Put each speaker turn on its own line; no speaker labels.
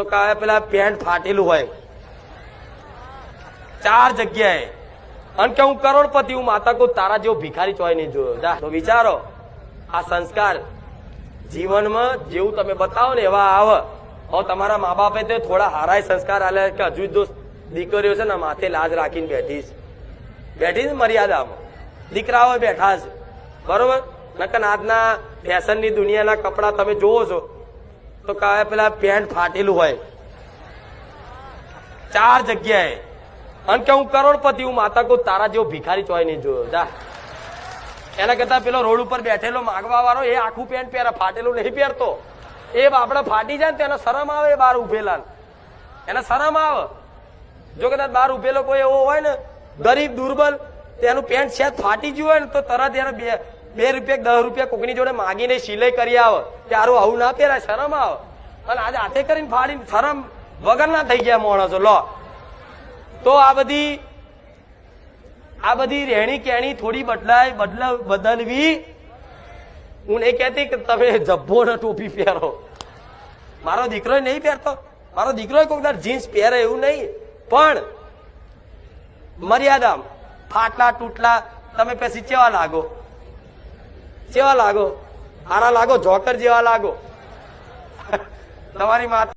તો કાવે પેલા પેન્ટ ફાટેલું હોય 4 જગ્યાએ, અને કે હું કરોડપતિ, હું માતા કો તારા જેવો ભિખારી ચોય નહીં જોયો. જા તો વિચારો, આ સંસ્કાર જીવનમાં જેવું તમે બતાવો ને એવા આવે. હવે તમારા મા બાપે તો થોડા હારાય સંસ્કાર આલે કે હજુ દોસ્ત દીકરીઓ છે ને માથે લાજ રાખીને બેઠી છે મર્યાદામાં, દીકરાઓ બેઠા છે બરોબર. નકર આજના ફેશનની દુનિયાના કપડા તમે જોવો છો તો કાવે પેલા પેન્ટ ફાટેલું હોય 4 જગ્યાએ, અને કે હું કરોડપતિ, હું માતા કો તારા જેવો ભિખારી ચોય નહીં જોયો. જા એના કરતા પેલો રોડ ઉપર બેઠેલો માગવા વાળો એ આખું પેન્ટ પહેરે, ફાટેલું નહીં પહેરતો. એ બાપડા ફાટી જાય ને તો એને શરમ આવે, બહાર ઉભેલા એને શરમ આવે. જો કદાચ બહાર ઉભેલો કોઈ એવો હોય ને ગરીબ દુર્બલ, તેનું પેન્ટ છે ફાટી ગયું હોય ને તો તરત એને 2 રૂપિયા 10 રૂપિયા કોકની જોડે માગીને સિલાઈ કરી આવે કે આરું આવું ના પહેરાય, શરમ આવે. અને આજે હાથે કરીને ફાડીને શરમ વગર ના થઈ ગયા માણસો. લો તો આ બધી રહેણી કેણી થોડી બદલવી. હું નહીં કહેતી કે તમે જબ્બો ને ટોપી પહેરો. મારો દીકરો નહીં પહેરતો, મારો દીકરો કોઈક વાર જીન્સ પહેરે એવું નહીં, પણ મર્યાદા. ફાટલા તૂટલા તમે પછી કેવા લાગો, હારા લાગો, જોકર જેવા લાગો. તમારી માતા